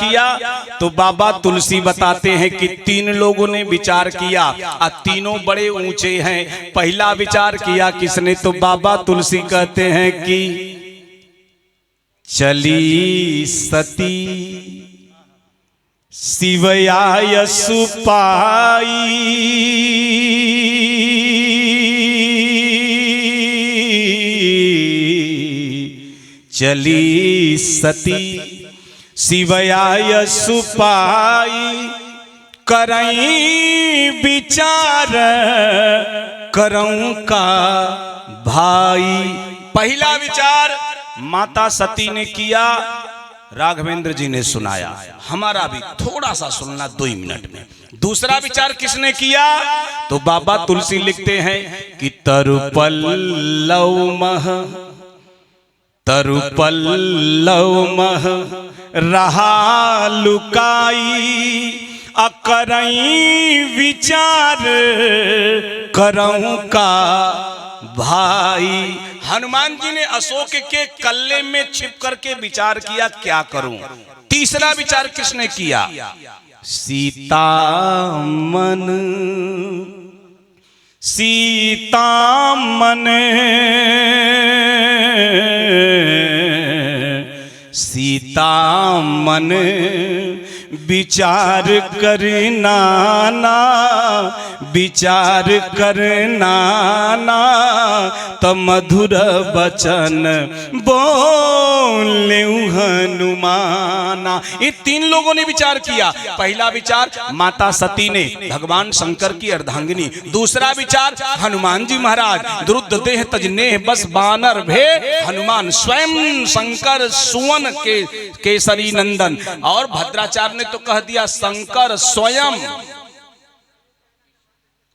किया? तो बाबा तुलसी बताते हैं कि 3 लोगों ने विचार किया और तीनों बड़े ऊंचे हैं। पहला विचार किया किसने? तो बाबा तुलसी कहते हैं कि चली सती शिवयाय सुपाई, चली सती शिवयाय सुपाई, करई विचार करऊं का भाई। पहला विचार माता सती ने किया, राघवेंद्र जी ने सुनाया, हमारा भी थोड़ा सा सुनना 2 मिनट में। दूसरा विचार किसने किया? तो बाबा तुलसी लिखते हैं कि तरुपल्लव मह रहा लुकाई, अकरई विचार करऊं का भाई। हनुमान जी ने अशोक के कल्ले में छिप करके विचार किया, क्या करूं। तीसरा विचार किसने किया? सीता मन विचार करना ना, विचार करना ना, तो मधुर बचन बोले हनुमाना। ये 3 लोगों ने विचार किया। पहला विचार माता सती ने, भगवान शंकर की अर्धांगिनी। दूसरा विचार हनुमान जी महाराज, द्रुद्ध देह तजनेह बस बानर भे, हनुमान स्वयं शंकर सुवन के केसरी नंदन। और भद्राचार्य ने तो कह दिया शंकर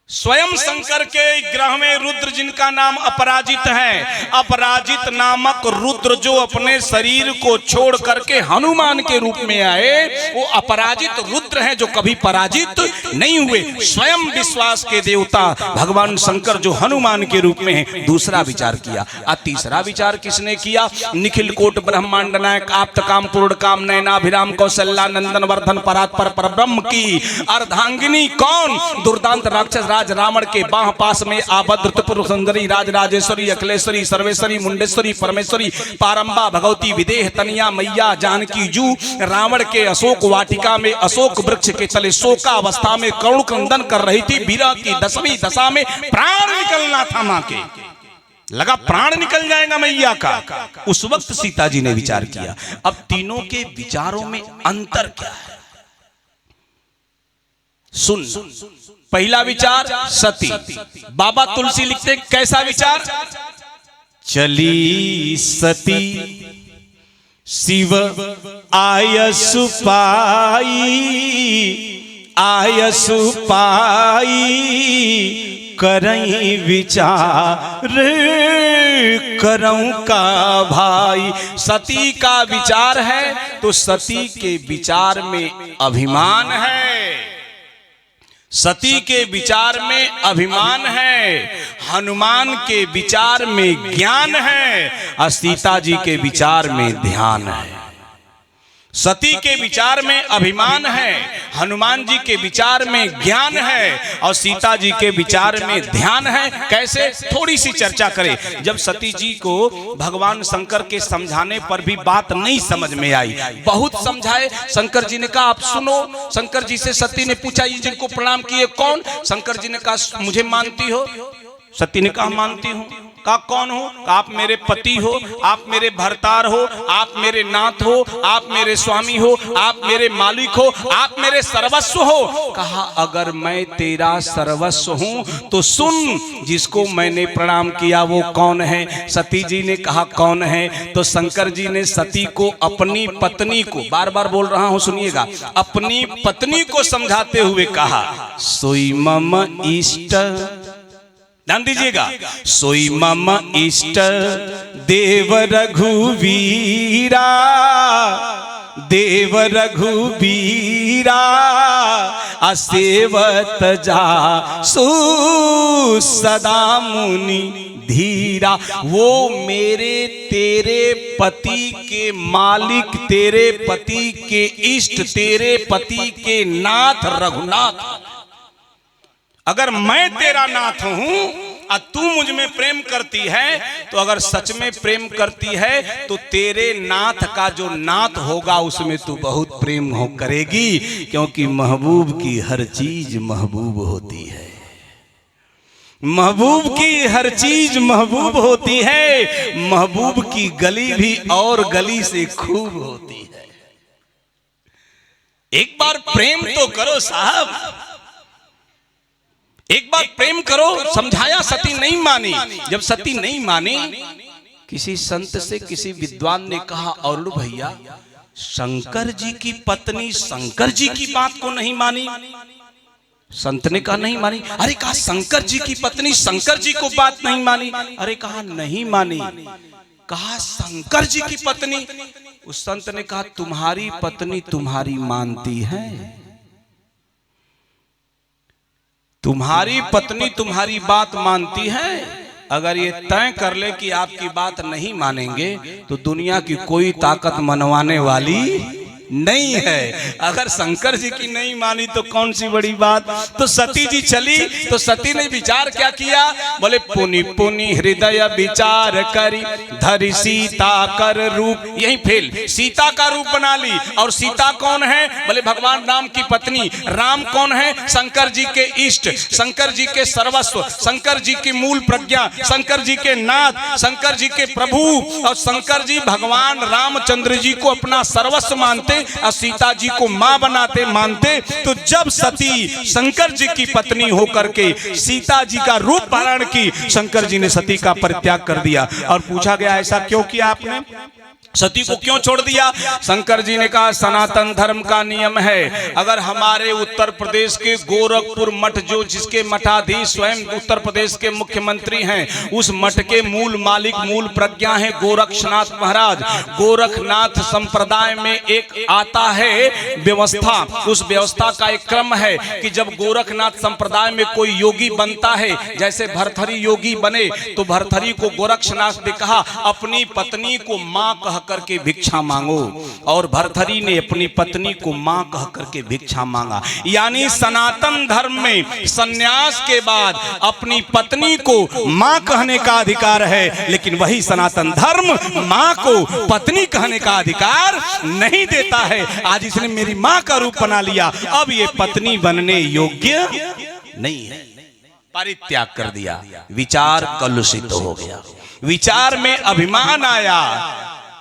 स्वयं शंकर के ग्रह में रुद्र, जिनका नाम अपराजित है। अपराजित नामक रुद्र जो अपने शरीर को छोड़ करके हनुमान के रूप में आए, वो अपराजित रुद्र हैं जो कभी पराजित नहीं हुए। स्वयं विश्वास के देवता भगवान शंकर जो हनुमान के रूप में हैं। दूसरा विचार किया। और तीसरा विचार किसने किया? निखिल कोट ब्रह्मांड नायक आप्त काम पूर्ण काम नयनाभिराम कौशल्या नंदन वर्धन परात्पर परब्रह्म की अर्धांगिनी कौन? दुर्दांत राक्षस राज रावण के बाह पास में आबद्ध त्रिपुर सुंदरी राज राजेश्वरी अखिलेश्वरी सर्वेश्वरी मुंडेश्वरी परमेश्वरी पारंबा भगवती विदेह तनिया मैया जानकी जू। रावण के अशोक वाटिका में अशोक वृक्ष के तले शोकावस्था में करुण क्रंदन कर रही थी। विरह की 10वीं दशा में प्राण निकलना था मां के, लगा प्राण निकल जाएगा मैया का। उस वक्त सीता जी ने विचार किया। अब तीनों के विचारों में अंतर क्या है सुन। पहला विचार सती। बाबा तुलसी लिखते कैसा विचार? चली सती शिव आय सुपाई, आय सुपाई, करई विचार करऊं का भाई। सती का विचार है तो सती के विचार में अभिमान है, सती के विचार में अभिमान है। हनुमान के विचार में ज्ञान है और सीता जी के विचार में ध्यान है। सती के विचार में अभिमान है, हनुमान जी के विचार में ज्ञान है और सीता जी के विचार में ध्यान है। कैसे? थोड़ी सी चर्चा करें। जब सती जी को भगवान शंकर के समझाने पर भी बात नहीं समझ में आई, बहुत समझाए, शंकर जी ने कहा आप सुनो। शंकर जी से सती ने पूछा ये जिनको प्रणाम किए कौन? शंकर जी ने कहा मुझे मानती हो? सती ने कहा मानती हूं। कहा कौन हो? आप मेरे पति हो, आप मेरे भरतार हो, आप मेरे नाथ हो, आप मेरे स्वामी हो, आप मेरे मालिक हो, आप मेरे सर्वस्व हो। कहा अगर मैं तेरा सर्वस्व हूं तो सुन, जिसको मैंने प्रणाम किया वो कौन है? सती जी ने कहा कौन है? तो शंकर जी ने सती को अपनी पत्नी को, बार बार बोल रहा हूं सुनिएगा, अपनी पत्नी को समझाते हुए कहा सोई मम इष्ट, ध्यान दीजिएगा, सोई मम इष्ट देव रघुवीरा, देव रघुवीरा, असेवत जा सु सदा मुनि धीरा। वो मेरे तेरे पति के मालिक, तेरे पति के इष्ट, तेरे पति के नाथ रघुनाथ। अगर मैं तेरा नाथ हूं और तू मुझ में प्रेम करती है, तो अगर सच में प्रेम करती है तो तेरे नाथ का जो नाथ होगा उसमें तू बहुत प्रेम हो करेगी, क्योंकि महबूब की हर चीज महबूब होती है। महबूब की हर चीज महबूब होती है। महबूब की गली भी और गली से खूब होती है। एक बार प्रेम तो करो साहब, एक बार प्रेम करो। समझाया, सती नहीं मानी। जब सती नहीं मानी, किसी संत से किसी विद्वान ने कहा, और भैया शंकर जी की पत्नी शंकर जी की बात को नहीं मानी। संत ने कहा नहीं मानी। अरे कहा शंकर जी की पत्नी शंकर जी को बात नहीं मानी। अरे कहा नहीं मानी। कहा शंकर जी की पत्नी। उस संत ने कहा तुम्हारी पत्नी तुम्हारी मानती है, तुम्हारी पत्नी तुम्हारी बात मानती है। अगर ये तय कर ले कि आपकी बात नहीं मानेंगे तो दुनिया की कोई ताकत मनवाने वाली नहीं है। अगर शंकर जी की नहीं मानी तो कौन सी बड़ी बात। तो सती जी चली, तो सती ने विचार क्या किया, बोले पुनि पुनि हृदय विचार करी धरि सीता कर रूप। यही फेल, सीता का रूप बना ली। और सीता कौन है, बोले भगवान राम की पत्नी। राम कौन है, शंकर जी के इष्ट, शंकर जी के सर्वस्व, शंकर जी की मूल प्रज्ञा, शंकर जी के नाथ, शंकर जी के प्रभु। और शंकर जी भगवान रामचंद्र जी को अपना सर्वस्व मानते और सीता जी को मां बनाते मानते। तो जब सती शंकर जी की पत्नी होकर के सीता जी का रूप धारण की, शंकर जी ने सती का परित्याग कर दिया। और पूछा गया ऐसा क्यों किया आपने, सती को क्यों छोड़ दिया। शंकर जी ने कहा सनातन धर्म का नियम है, अगर हमारे उत्तर प्रदेश के गोरखपुर मठ, जो जिसके मठाधीश स्वयं उत्तर प्रदेश के मुख्यमंत्री हैं, उस मठ के मूल मालिक मूल प्रज्ञा है गोरक्षनाथ महाराज। गोरखनाथ संप्रदाय में एक आता है व्यवस्था, उस व्यवस्था का एक क्रम है कि जब गोरखनाथ संप्रदाय में कोई योगी बनता है, जैसे भरथरी योगी बने, तो भरथरी को गोरक्षनाथ ने कहा अपनी पत्नी को मां कह करके भिक्षा मांगो। और भरथरी ने अपनी पत्नी को मां कह करके भिक्षा मांगा। यानी सनातन धर्म में सन्यास के बाद अपनी पत्नी को मां कहने का अधिकार है, लेकिन वही सनातन धर्म मां को पत्नी कहने का अधिकार नहीं देता है। आज इसने मेरी मां का रूप बना लिया, अब ये पत्नी बनने योग्य नहीं है, परित्याग कर दिया। विचार कलुषित हो गया, विचार में अभिमान आया,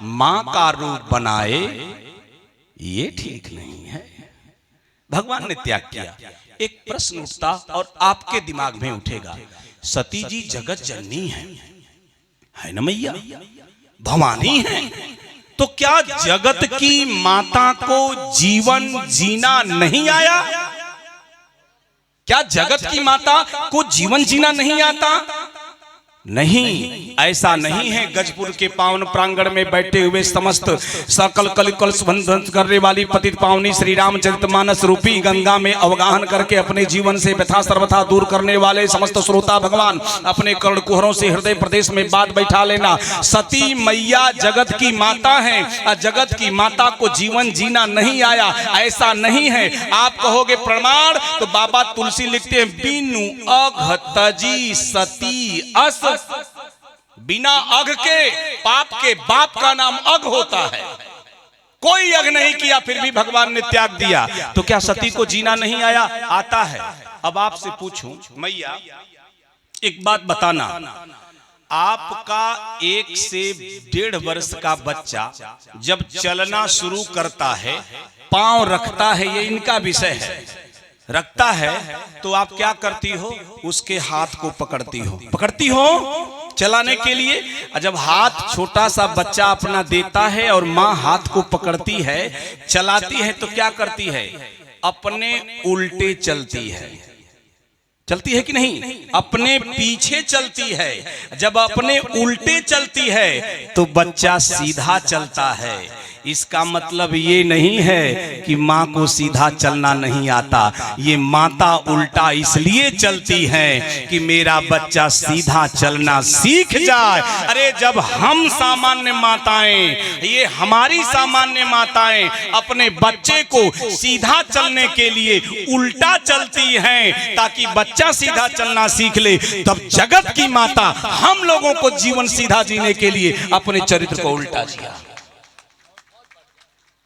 मां का रूप बनाए, ये ठीक नहीं है। भगवान ने त्याग किया। एक प्रश्न उठता और आपके दिमाग में उठेगा, सती जी जगत जननी है ना मैया, भवानी है, तो क्या जगत की माता को जीवन जीना नहीं आया? क्या जगत की माता को जीवन जीना नहीं आता? नहीं, ऐसा नहीं है। गजपुर के पावन प्रांगण में बैठे हुए समस्त सकल कलिकल ध्वंस करने वाली पतित पावनी श्री रामचरितमानस रूपी गंगा में अवगाहन करके अपने जीवन से व्यथा सर्वथा दूर करने वाले समस्त श्रोता भगवान अपने कर्ण कुहरों से हृदय प्रदेश में बात बैठा लेना। सती मैया जगत की माता है और जगत की माता को जीवन जीना नहीं आया, ऐसा नहीं है। आप कहोगे प्रमाण, तो बाबा तुलसी लिखते हैं बिनु अघ तजी सती अस। बिना अघ के पाप के बाप का नाम अघ होता है। कोई अघ नहीं किया फिर भी भगवान ने त्याग दिया, तो क्या सती को जीना नहीं आया? आता है। अब आपसे पूछूं मैया, एक बात बताना, आपका 1 से 1.5 वर्ष का बच्चा जब चलना शुरू करता है, पांव रखता है, ये इनका विषय है, रखता है, तो आप क्या करती हो? उसके हाथ को पकड़ती हो चलाने के लिए। जब हाथ छोटा सा बच्चा अपना देता है और माँ हाथ को पकड़ती है, चलाती है, तो क्या करती है? अपने उल्टे चलती है कि नहीं? अपने पीछे चलती है। जब अपने उल्टे चलती है तो बच्चा सीधा चलता है। इसका मतलब ये नहीं है कि माँ को सीधा चलना नहीं आता। ये माता उल्टा इसलिए चलती है कि मेरा बच्चा सीधा चलना सीख जाए। अरे जब हम सामान्य माताएं, ये हमारी सामान्य माताएं अपने बच्चे को सीधा चलने के लिए उल्टा चलती हैं ताकि बच्चा सीधा चलना सीख ले, तब जगत की माता हम लोगों को जीवन सीधा जीने के लिए अपने चरित्र को उल्टा जिया,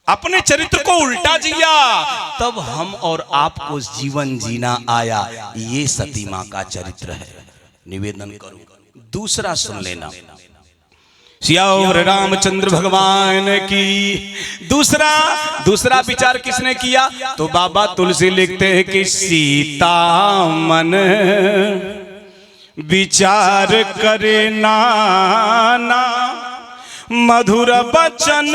अपने चरित्र को उल्टा जिया, तब हम और आपको जीवन जीना आया। ये सती मां का चरित्र है। निवेदन करूं, दूसरा सुन लेना। सियावर रामचंद्र भगवान की दूसरा विचार किसने किया? तो बाबा तुलसी लिखते हैं कि सीता मन विचार करे नाना, मधुर बचन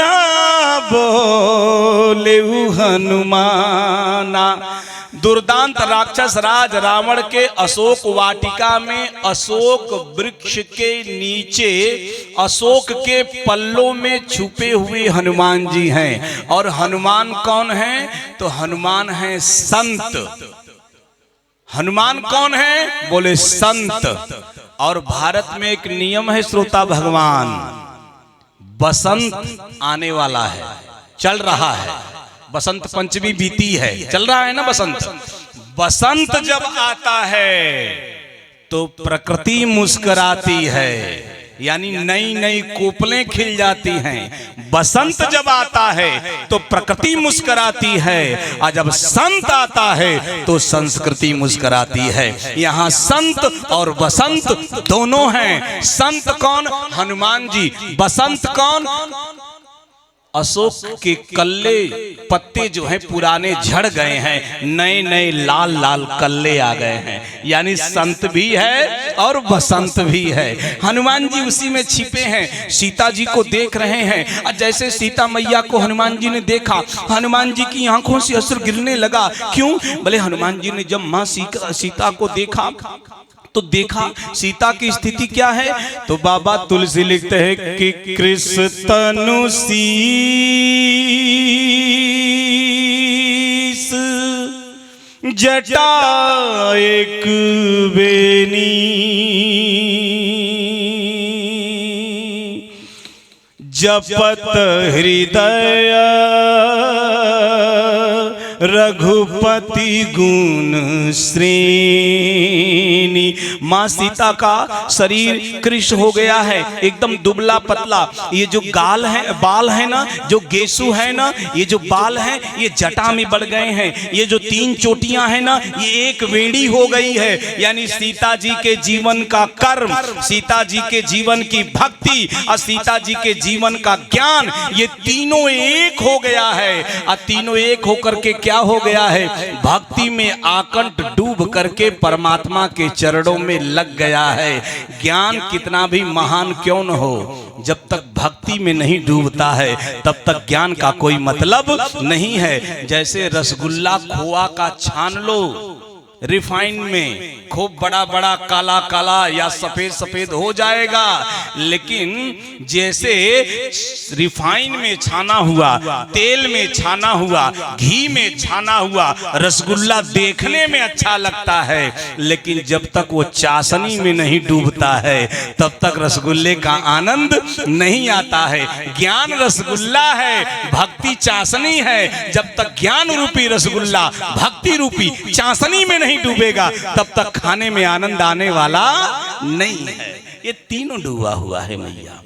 बोले हनुमाना। दुर्दांत राक्षस राज रावण के अशोक वाटिका में अशोक वृक्ष के नीचे अशोक के पल्लों में छुपे हुए हनुमान जी हैं। और हनुमान कौन है? तो हनुमान है संत। हनुमान कौन है? बोले संत। और भारत में एक नियम है श्रोता भगवान, बसंत आने वाला है, चल रहा है, बसंत पंचमी बीती है, चल रहा है ना बसंत। बसंत जब आता है तो प्रकृति मुस्कुराती है, यानी नई नई कोपलें खिल जाती हैं। बसंत जब आता है तो प्रकृति मुस्कुराती है, और जब संत आता है तो संस्कृति मुस्कुराती है। यहाँ संत और बसंत दोनों हैं। संत कौन? हनुमान जी। बसंत कौन? अशोक के कल्ले पत्ते जो हैं पुराने झड़ गए हैं, नए नए लाल लाल कल्ले आ गए हैं, यानी संत भी है और बसंत भी है। हनुमान जी उसी में छिपे हैं, सीता जी को देख रहे हैं। और जैसे सीता मैया को हनुमान जी ने देखा, हनुमान जी की आंखों से अश्रु गिरने लगा। क्यों? बोले हनुमान जी ने जब माँ सीता को देखा तो देखा सीता की स्थिति क्या है। तो बाबा तुलसी लिखते हैं कि कृष्ण तनु शीस जटा एक बेनी, जपत हृदय रघुपति गुण श्रेणी। माँ सीता का शरीर कृष्ण हो गया है, एकदम दुबला पतला। ये जो गाल है, बाल है ना, जो गेसु है ना, ये जो बाल है ये जटा में बढ़ गए हैं। ये जो 3 चोटियां है ना, ये एक वेणी हो गई है। यानी सीता जी के जीवन का कर्म, सीता जी के जीवन की भक्ति और सीता जी के जीवन का ज्ञान, ये तीनों एक हो गया है। और तीनों एक होकर के क्या हो गया है? भक्ति में आकंठ डूब करके परमात्मा के चरणों में लग गया है। ज्ञान कितना भी महान क्यों न हो, जब तक भक्ति में नहीं डूबता है तब तक ज्ञान का कोई मतलब नहीं है। जैसे रसगुल्ला खोआ का छान लो रिफाइन में, खूब बड़ा बड़ा काला काला या सफेद सफेद हो जाएगा, लेकिन जैसे रिफाइन में छाना हुआ, तेल में छाना हुआ, घी में छाना हुआ रसगुल्ला देखने में अच्छा लगता है, लेकिन जब तक वो चाशनी में नहीं डूबता है तब तक रसगुल्ले का आनंद नहीं आता है। ज्ञान रसगुल्ला है, भक्ति चाशनी है। जब तक ज्ञान रूपी रसगुल्ला भक्ति रूपी चाशनी में नहीं डूबेगा तब तक खाने में आनंद आने वाला नहीं है। ये तीनों डूबा हुआ है मैया।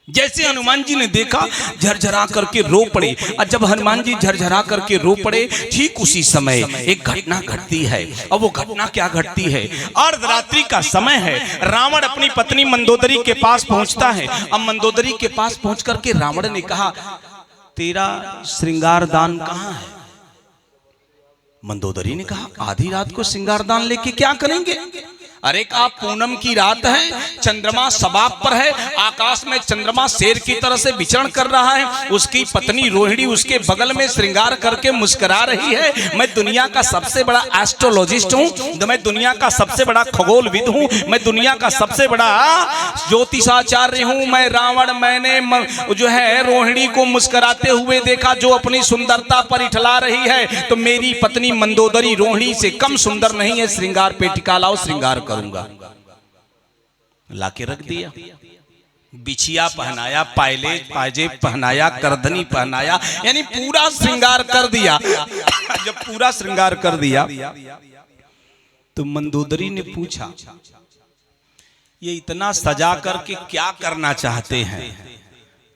जैसे हनुमान जी ने देखा, झरझरा करके रो पड़े। और जब हनुमान जी झरझरा करके रो पड़े, ठीक उसी समय एक घटना घटती है। और वो घटना क्या घटती है? अर्धरात्रि का समय है। रावण अपनी पत्नी मंदोदरी के पास पहुंचता है। अब मंदोदरी के पास पहुंच करके रावण ने कहा, तेरा श्रृंगार दान कहाँ है? मंदोदरी ने कहा, आधी रात को श्रृंगार दान लेके क्या करेंगे? अरे का पूनम की रात है, चंद्रमा सबाब पर है, आकाश में चंद्रमा शेर की तरह से विचरण कर रहा है, उसकी पत्नी रोहिणी उसके बगल में श्रृंगार करके मुस्कुरा रही है। मैं दुनिया का सबसे बड़ा एस्ट्रोलॉजिस्ट हूँ, मैं दुनिया का सबसे बड़ा खगोलविद हूँ, मैं दुनिया का सबसे बड़ा ज्योतिषाचार्य हूँ। मैं रावण, मैंने जो है रोहिणी को मुस्कुराते हुए देखा जो अपनी सुंदरता पर इठला रही है, तो मेरी पत्नी मंदोदरी रोहिणी से कम सुंदर नहीं है। श्रृंगार पेटिका लाओ, श्रृंगार करूंगा। लाके रख दिया, बिछिया पहनाया, पायले पायजेब पहनाया, करधनी पहनाया, यानी पूरा श्रृंगार कर दिया। जब पूरा श्रृंगार कर दिया तो मंदोदरी ने पूछा, ये इतना सजा करके क्या करना चाहते हैं?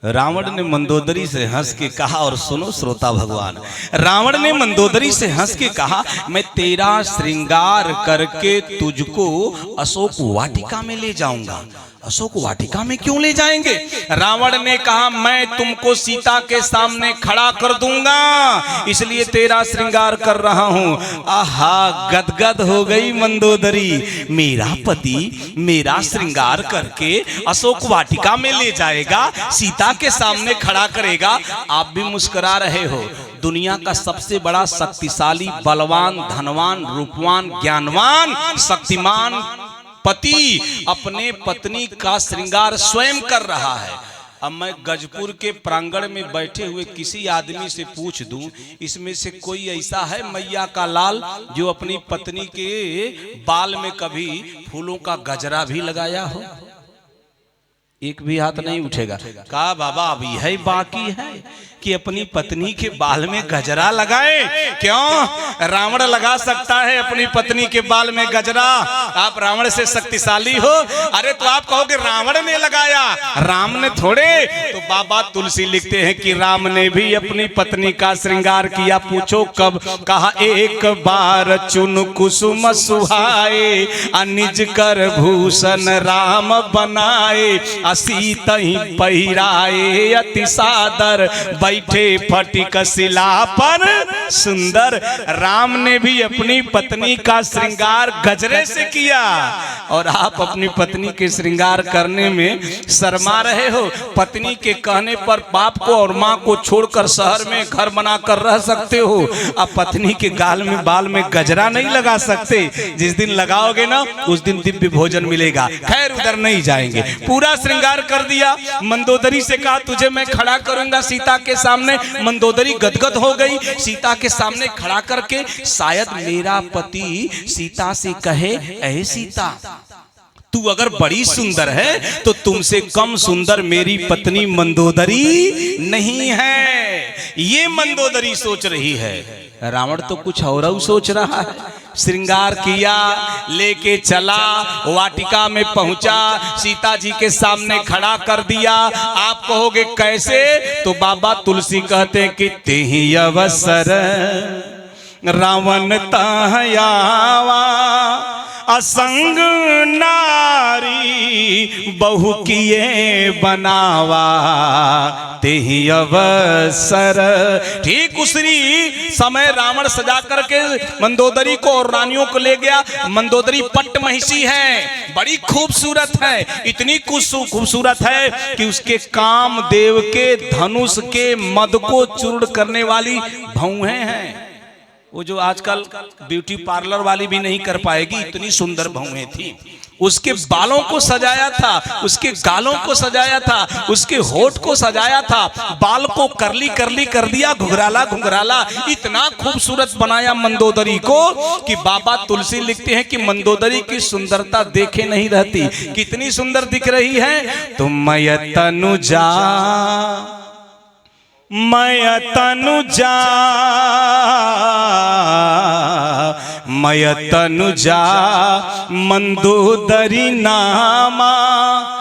रावण ने मंदोदरी से हंस के कहा, और सुनो श्रोता भगवान, रावण ने मंदोदरी से हंस के कहा, मैं तेरा श्रृंगार करके तुझको अशोक वाटिका में ले जाऊंगा। अशोक वाटिका में क्यों ले जाएंगे? रावण ने कहा, मैं तुमको सीता के सामने खड़ा कर दूंगा, इसलिए तेरा श्रृंगार कर रहा हूं। आहा, गदगद हो गई मंदोदरी। मेरा पति मेरा श्रृंगार करके अशोक वाटिका में ले जाएगा, सीता के सामने खड़ा करेगा। आप भी मुस्कुरा रहे हो। दुनिया का सबसे बड़ा शक्तिशाली, बलवान, धनवान, रूपवान, ज्ञानवान, शक्तिमान पति अपने पत्नी का श्रृंगार स्वयं कर रहा है। अब मैं गजपुर के प्रांगण में बैठे हुए किसी आदमी से पूछ दूं, इसमें से कोई ऐसा है मैया का लाल जो अपनी पत्नी के बाल में कभी फूलों का गजरा भी लगाया हो? एक भी हाथ नहीं उठेगा। कहा, बाबा अभी है बाकी है कि अपनी पत्नी के बाल में गजरा लगाए। क्यों? रावण लगा सकता है अपनी पत्नी के बाल में गजरा। आप रावण से शक्तिशाली हो? अरे तो आप कहोगे रावण ने लगाया, राम ने थोड़े। तो बाबा तुलसी लिखते हैं कि राम ने भी अपनी पत्नी का श्रृंगार किया। पूछो कब? कहा, एक बार चुन कुसुम सुहाए, अनिज कर भूषण राम बनाए, असीत ही पहिराए अति सादर, बैठे फटिक शिला पर सुंदर। राम ने भी अपनी पत्नी का श्रृंगार गजरे से किया, और आप अपनी पत्नी के श्रृंगार करने में शर्मा रहे हो। पत्नी के कहने पर बाप को और माँ को छोड़कर शहर में घर बनाकर रह सकते हो, अब पत्नी के गाल में बाल में गजरा नहीं लगा सकते। जिस दिन लगाओगे ना, उस दिन दिव्य भोजन मिलेगा। खैर, उधर नहीं जाएंगे। पूरा श्रृंगार कर दिया। मंदोदरी से कहा, तुझे मैं खड़ा करूंगा सीता के सामने। मंदोदरी गदगद हो गई। सीता के सामने खड़ा करके शायद मेरा पति सीता से कहे, ऐ सीता, तू अगर बड़ी सुंदर है तो तुमसे कम सुंदर मेरी पत्नी मंदोदरी नहीं है। ये मंदोदरी सोच रही है। रावण तो कुछ और सोच रहा है। श्रृंगार किया, लेके चला, वाटिका में पहुंचा, सीता जी के सामने खड़ा कर दिया। आप कहोगे कैसे? तो बाबा तुलसी कहते हैं कि तेहि अवसर रावण तहयावा, असंग नारी बहु किए बनावा, तेहि अवसर। ठीक उसी समय रावण सजा करके मंदोदरी को और रानियों को ले गया। मंदोदरी पट्ट महिषी है, बड़ी खूबसूरत है, इतनी खूबसूरत है कि उसके कामदेव के धनुष के मद को चूर्ण करने वाली भौहें हैं। वो जो आजकल ब्यूटी पार्लर वाली भी नहीं कर पाएगी, इतनी सुंदर भौहें थी। उसके बालों को सजाया था, उसके गालों को सजाया था, उसके होठ को सजाया था, बाल को करली करली कर दिया, घुंघराला घुंघराला, इतना खूबसूरत बनाया मंदोदरी को कि बाबा तुलसी लिखते हैं कि मंदोदरी की सुंदरता देखे नहीं रहती। कितनी सुंदर दिख रही है। तो मैं तनुजा, मैं तनुजा, मैं तनुजा मंदोदरी नामा।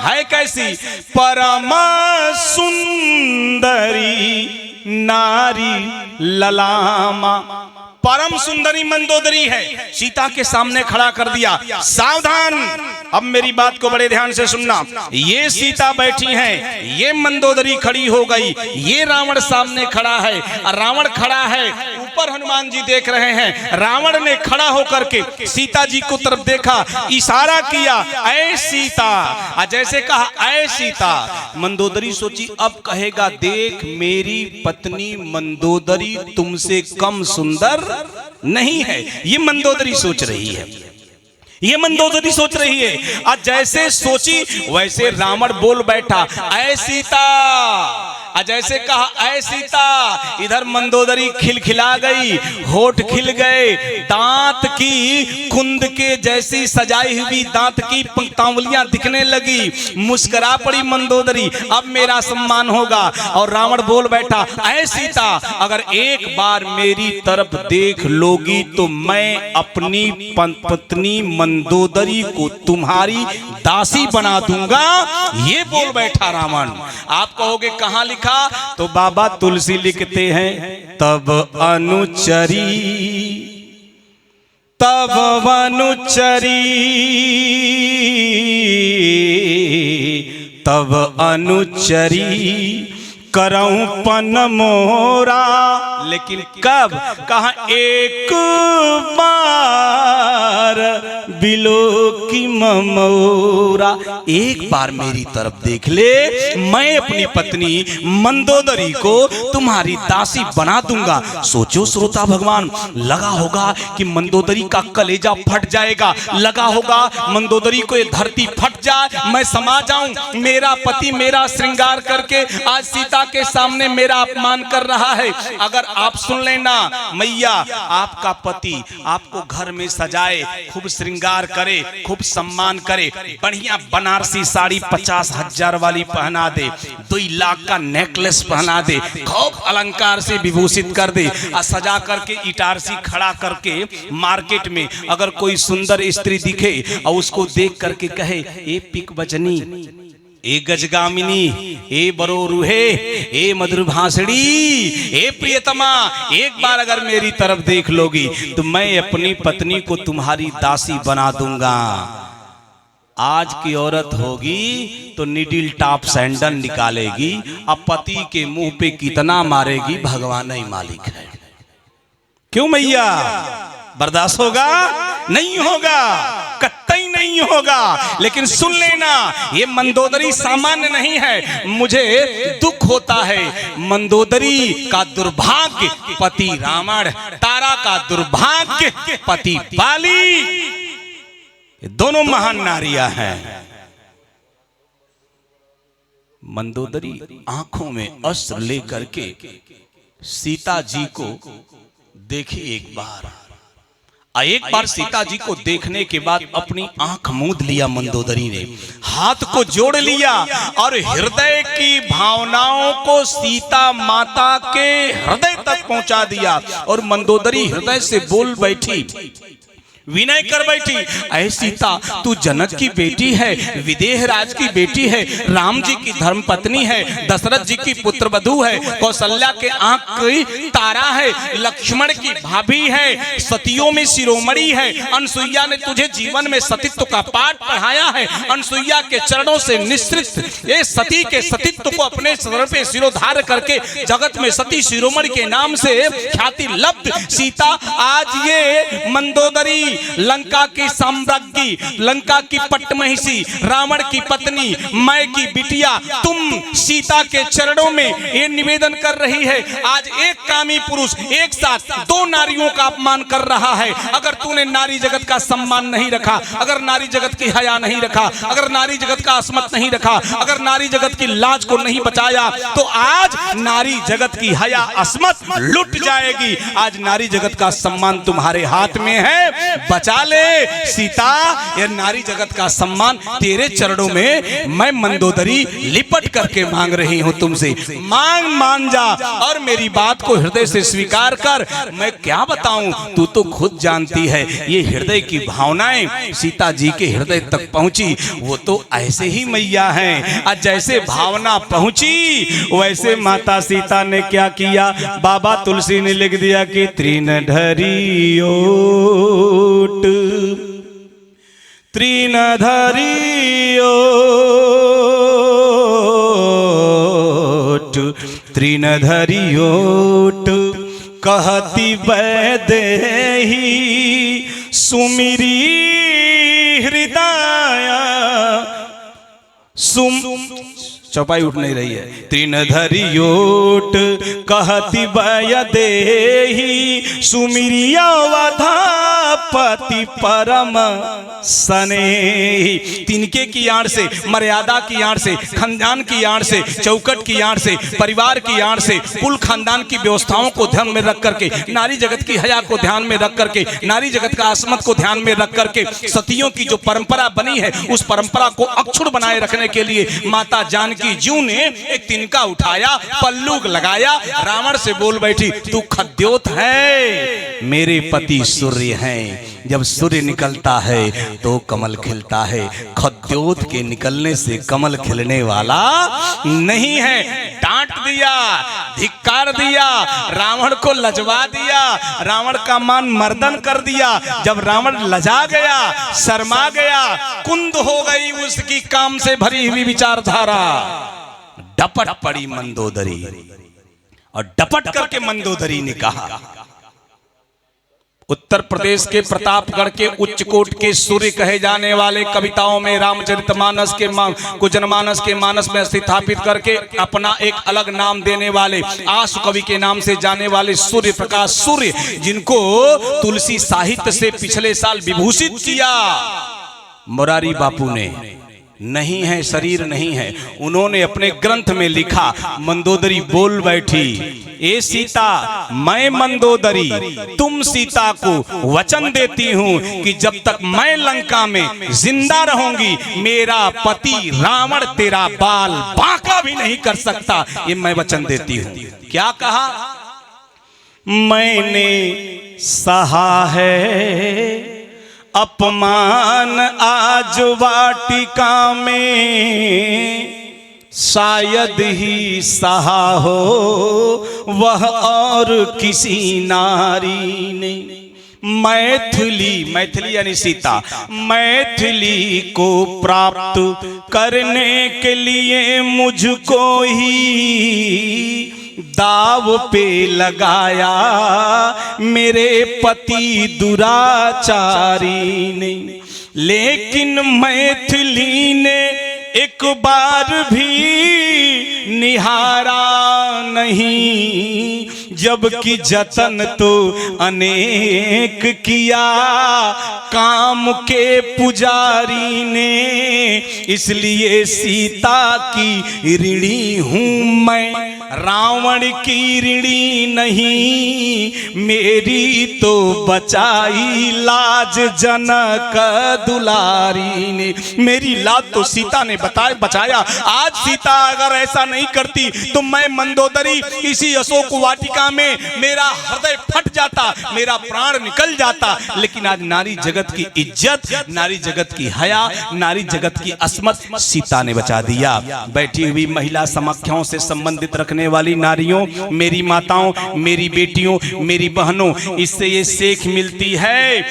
है कैसी? परम सुंदरी नारी ललामा। परम सुंदरी मंदोदरी है, सीता के सामने खड़ा कर दिया। सावधान, अब मेरी बात को बड़े ध्यान से सुनना। ये सीता बैठी है, ये मंदोदरी खड़ी हो गई, ये रावण सामने खड़ा है, रावण खड़ा है, ऊपर हनुमान जी देख रहे हैं। रावण ने खड़ा होकर के सीता जी को तरफ देखा, इशारा किया, ऐ सीता। जैसे कहा ऐ सीता, मंदोदरी सोची अब कहेगा देख मेरी पत्नी मंदोदरी तुमसे कम सुंदर नहीं है। ये मंदोदरी सोच रही है, ये मंदोदरी सोच रही है। आज जैसे सोची वैसे रावण बोल बैठा, ऐ सीता। जैसे कहा ऐ सीता, इधर मंदोदरी खिलखिला गई, होठ खिल गए, दांत की कुंद के जैसी सजाई हुई दांत की पंक्तावलियां दिखने लगी, मुस्कुरा पड़ी मंदोदरी, अब मेरा सम्मान होगा। और रावण बोल बैठा, ऐ सीता अगर एक बार मेरी तरफ देख लोगी तो मैं अपनी पत्नी मंदोदरी को तुम्हारी दासी बना दूंगा। ये बोल बैठा रावण। आप कहोगे कहां लिखा? तो बाबा तुलसी लिखते हैं, तब अनुचरी तब अनुचरी करऊं पन मोरा। लेकिन कब? कहा एक बार बिलो की ममोरा, एक बार मेरी तरफ देख ले, मैं अपनी पत्नी मंदोदरी को तुम्हारी दासी बना दूंगा। सोचो श्रोता भगवान, लगा होगा कि मंदोदरी का कलेजा फट जाएगा, लगा होगा मंदोदरी को ये धरती फट जाए, मैं समा जाऊं। मेरा पति मेरा श्रृंगार करके आज सीता के सामने मेरा अपमान कर रहा है। अगर आप सुन लेना, मैया आपका पति आपको घर में सजाए, खूब श्रृंगार करे, खूब सम्मान करे, बढ़िया बनारसी साड़ी 50,000 वाली पहना दे, 2 लाख का नेकलेस पहना दे, खूब अलंकार से विभूषित कर दे, और सजा करके इटारसी खड़ा करके मार्केट में अगर कोई सुंदर स्त्री दिखे और उसको देख करके कहे, ए पिक बजनी, ए गजगामिनी, ए बरो रूहे, ए मधुर भाषणी, ए प्रियतमा, एक बार अगर मेरी तरफ देख लोगी तो मैं अपनी पत्नी को तुम्हारी दासी बना दूंगा। आज की औरत होगी तो निडिल टॉप सैंडल निकालेगी, अब पति के मुंह पे कितना मारेगी भगवान ही मालिक है। क्यों मैया? बर्दाश्त होगा? नहीं होगा, कतई नहीं होगा। लेकिन सुन लेना, ये मंदोदरी सामान्य नहीं है। मुझे दुख होता है, मंदोदरी का दुर्भाग्य पति रावण, तारा का दुर्भाग्य पति बाली, ये दोनों महान नारियां हैं। मंदोदरी आंखों में अस्त्र लेकर के सीता जी को देखी एक बार, एक बार सीता जी को देखने के बाद अपनी आंख मूंद लिया मंदोदरी ने, हाथ को जोड़ लिया और हृदय की भावनाओं को सीता माता के हृदय तक पहुंचा दिया। और मंदोदरी हृदय से बोल बैठी, विनय कर बैठी, ऐ सीता तू जनक की बेटी है, विदेह राज की बेटी है, राम जी की धर्म पत्नी है, दशरथ जी की पुत्र वधू है, कौशल्या के आंख की तारा है, लक्ष्मण की भाभी है, सतियों में शिरोमणि है। अनसुईया ने तुझे जीवन में सतीत्व का पाठ पढ़ाया है। अनसुईया के चरणों से निश्चित ये सती के सतीत्व को अपने सर पे सिरोधार करके जगत में सती शिरोमणि के नाम से ख्याति लब्ध सीता, आज ये मंदोदरी लंका की साम्राज्ञी, लंका की पट्टमहिषी, रावण की पत्नी, मैं की बिटिया, तुम सीता के चरणों में ये निवेदन कर रही है। आज एक कामी पुरुष एक साथ 2 नारियों का अपमान कर रहा है। अगर तूने नारी जगत का सम्मान नहीं रखा, अगर नारी जगत की हया नहीं रखा, अगर नारी जगत का अस्मत नहीं रखा, अगर नारी जगत की लाज को नहीं बचाया, तो आज नारी जगत की हया अस्मत लुट जाएगी। आज नारी जगत का सम्मान तुम्हारे हाथ में है। बचा ले सीता, ये नारी जगत का सम्मान तेरे चरणों में मैं मंदोदरी लिपट करके मांग रही हूं तुमसे। मांग मान जा और मेरी बात को हृदय से स्वीकार कर। मैं क्या बताऊं, तू तो खुद जानती है ये हृदय की भावनाएं सीता जी के हृदय तक पहुंची, वो तो ऐसे ही मैया हैं। आज जैसे भावना पहुंची वैसे माता सीता ने क्या किया, बाबा तुलसी ने लिख दिया कि तृणधरी ओट, तृणधरी ओट, तृणधरी ओट, कहती वैदेही सुमिरी हृदय, चौपाई उठ नहीं रही है। तृणधरी ओट कहती वैदेही सुमिरिया वधापति परम सनेही। तिनके की आड़ से, मर्यादा की आड़ से, खानदान की आड़ से, चौकट की आड़ से, परिवार की आड़ से, कुल खानदान की व्यवस्थाओं को ध्यान में रख करके, नारी जगत की हया को ध्यान में रख करके, नारी जगत का अस्मत को ध्यान में रख करके, सतियों की जो परंपरा बनी है उस परंपरा को अक्षुण्ण बनाए रखने के लिए माता जानकी जीव ने एक तिनका उठाया, पल्लू लगाया, रावण से बोल बैठी, तू खद्योत है, मेरे पति सूर्य हैं। जब सूर्य निकलता है तो कमल खिलता है, खद्योत के निकलने से कमल खिलने वाला नहीं है। डांट दिया, धिक्कार दिया, रावण को लजवा दिया, रावण का मान मर्दन कर दिया। जब रावण लजा गया, शर्मा गया, कुंद हो गई उसकी काम से भरी हुई विचारधारा, डपट पड़ी मंदोदरी और डपट करके मंदोदरी ने कहा, उत्तर प्रदेश के प्रतापगढ़ के उच्च कोट के सूर्य कहे जाने वाले कविताओं में रामचरितमानस के को जनमानस के मानस में स्थापित करके अपना एक अलग नाम देने वाले, आशु कवि के नाम से जाने वाले सूर्य प्रकाश सूर्य, जिनको तुलसी साहित्य से पिछले साल विभूषित किया मुरारी बापू ने, नहीं है शरीर नहीं है, उन्होंने अपने ग्रंथ में लिखा, मंदोदरी बोल बैठी, ए सीता मैं मंदोदरी तुम सीता को वचन देती हूं कि जब तक मैं लंका में जिंदा रहूंगी मेरा पति रावण तेरा बाल बांका भी नहीं कर सकता, ये मैं वचन देती हूं। क्या कहा, मैंने सहा है अपमान आज वाटिका में, शायद ही सहा हो वह और किसी नारी ने। मैथिली, मैथिली यानी सीता, मैथिली को प्राप्त करने के लिए मुझको ही दाव पे लगाया मेरे पति दुराचारी ने। लेकिन मैथिली ने एक बार भी निहारा नहीं, जबकि जतन तो अनेक किया काम के पुजारी ने। इसलिए सीता की ऋणी हूं मैं, रावण की ऋणी नहीं। मेरी तो बचाई लाज जनक दुलारी ने, मेरी लाज तो सीता ने बचाया। आज सीता अगर ऐसा नहीं करती तो मैं मंदोदरी इसी अशोक वाटिका में मेरा हृदय फट जाता, मेरा प्राण निकल जाता। लेकिन आज नारी जगत की इज्जत, नारी जगत की हया, नारी जगत की अस्मत सीता ने बचा दिया। बैठी हुई महिला समाख्याओं से संबंधित रखने वाली नारियों, मेरी माताओं, मेरी बेटियों, मेरी बहनों, इससे ये सीख मिलती है,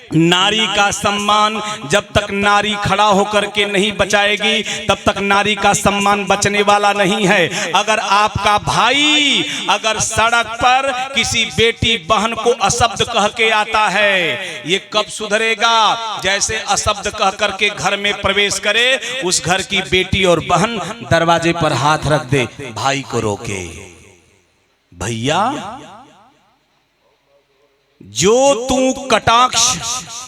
नारी का सम्मान जब तक नारी खड़ा होकर के नहीं बचाएगी तब तक नारी का सम्मान बचने वाला नहीं है। अगर आपका भाई अगर सड़क पर किसी बेटी बहन को अशब्द कह के आता है, ये कब सुधरेगा? जैसे अशब्द कह करके घर में प्रवेश करे, उस घर की बेटी और बहन दरवाजे पर हाथ रख दे, भाई को रोके, भैया जो तू कटाक्ष,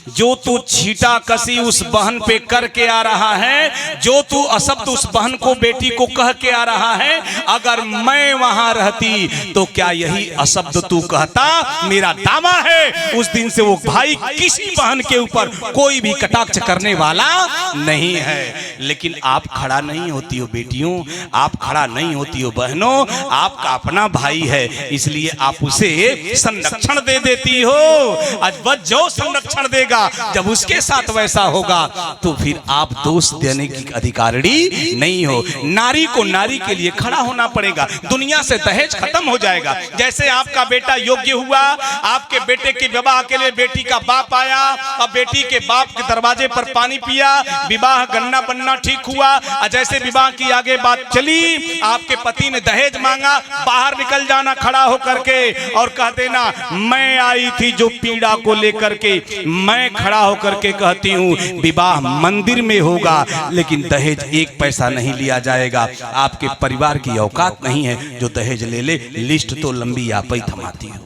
जो तू छीटा कसी उस बहन पे करके आ रहा है, जो तू अशब्द उस बहन को, बेटी को कह के आ रहा है, अगर मैं वहां रहती तो क्या यही अशब्द तू कहता? मेरा दावा है उस दिन से वो भाई किसी बहन के ऊपर कोई भी कटाक्ष करने वाला नहीं है। लेकिन आप खड़ा नहीं होती हो बेटियों, आप खड़ा नहीं होती हो बहनों, आपका अपना भाई है, इसलिए आप उसे संरक्षण दे देती हो। आज वह जो संरक्षण देगा, जब उसके साथ वैसा होगा तो फिर आप दोष देने की अधिकारिणी नहीं हो। नारी को नारी के लिए खड़ा होना पड़ेगा। दुनिया से दहेज खत्म हो जाएगा। जैसे आपका बेटा योग्य हुआ, आपके बेटे के विवाह के लिए बेटी का बाप आया और बेटी के बाप के दरवाजे पर पानी पिया, विवाह गन्ना बनना ठीक हुआ। जैसे विवाह की आगे बात चली, आपके पति ने दहेज मांगा, बाहर निकल जाना खड़ा होकर के और कह देना मैं आई थी जो पीड़ा को लेकर के। मैं खड़ा होकर के कहती हूं विवाह मंदिर में होगा लेकिन दहेज एक पैसा नहीं लिया जाएगा। आपके परिवार की औकात नहीं है जो दहेज ले ले। लिस्ट तो लंबी आप ही थमाती हो,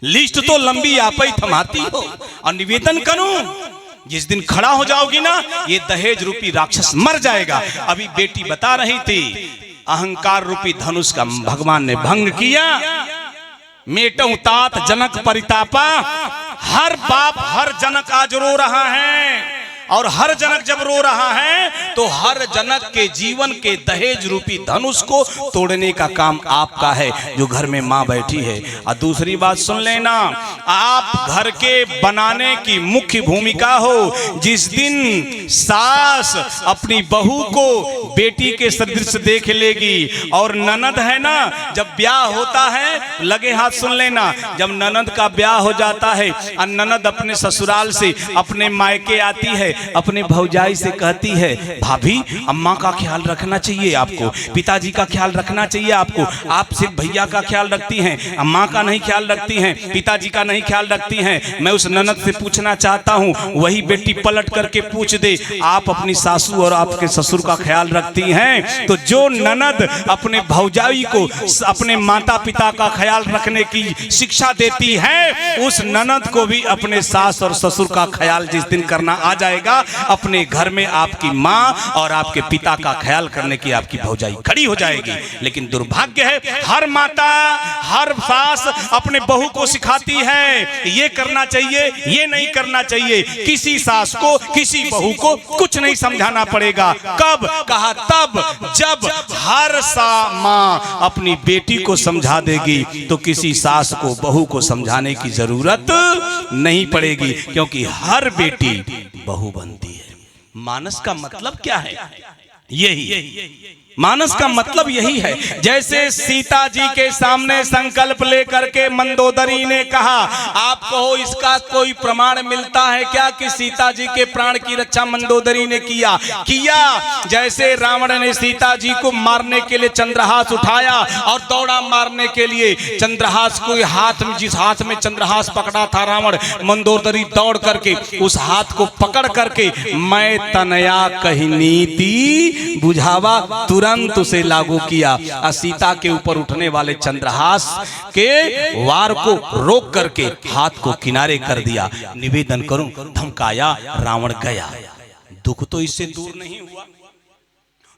लिस्ट तो लंबी आप ही थमाती हो। और निवेदन करूं, जिस दिन खड़ा हो जाओगी ना, ये दहेज रूपी राक्षस मर जाएगा। अभी बेटी बता रही थी, अहंकार रूपी धनुष का भगवान ने भंग किया। मेटऊ तात जनक परितापा, हर बाप हर जनक आज रो रहा है। और हर जनक जब रो रहा है तो हर जनक के जीवन के दहेज रूपी धनुष को तोड़ने का काम आपका है जो घर में माँ बैठी है। और दूसरी बात सुन लेना, आप घर के बनाने की मुख्य भूमिका हो। जिस दिन सास अपनी बहू को बेटी के सदृश देख लेगी, और ननद है ना, जब ब्याह होता है, लगे हाथ सुन लेना, जब ननद का ब्याह हो जाता है और ननद अपने ससुराल से अपने मायके आती है, अपने भौजाई से कहती है भाभी अम्मा का ख्याल रखना चाहिए आपको, पिताजी का ख्याल रखना चाहिए आपको, आप सिर्फ भैया का ख्याल रखती हैं, अम्मा का नहीं ख्याल रखती हैं, पिताजी का नहीं ख्याल रखती हैं। मैं उस ननद से पूछना चाहता हूं, वही बेटी पलट करके पूछ दे आप अपनी सासू और आपके ससुर का ख्याल रखती हैं? तो जो ननद अपने भौजाई को अपने माता पिता का ख्याल रखने की शिक्षा देती है, उस ननद को भी अपने सास और ससुर का ख्याल जिस दिन करना आ जाएगा, अपने घर में आपकी माँ और आपके पिता का ख्याल करने की आपकी भौजाई खड़ी हो जाएगी। लेकिन दुर्भाग्य है, हर माता हर सास अपने बहू को सिखाती है ये करना चाहिए, ये नहीं करना चाहिए। किसी सास को किसी बहू को कुछ नहीं समझाना पड़ेगा। कब कहा? तब जब हर माँ अपनी बेटी को समझा देगी तो किसी सास को बहू को समझाने की जरूरत नहीं पड़ेगी, क्योंकि हर बेटी बहू बनती है। मानस का मतलब क्या है? यही मानस का मतलब यही है। जैसे सीता जी के सामने संकल्प लेकर के मंदोदरी ने कहा, आप कहो इसका कोई प्रमाण मिलता है क्या कि सीता जी के प्राण की रक्षा मंदोदरी ने किया। जैसे रावण ने सीता जी को मारने के लिए चंद्रहास उठाया और दौड़ा मारने के लिए, चंद्रहास को हाथ में, जिस हाथ में चंद्रहास पकड़ा था रावण, मंदोदरी दौड़ करके उस हाथ को पकड़ करके मैं तनया कही नीति बुझावा तुरंत उसे लागू किया। सीता के ऊपर उठने वाले चंद्रहास के वार को रोक करके हाथ को किनारे कर दिया। निवेदन करूं, धमकाया, रावण गया। दुख तो इससे दूर नहीं हुआ,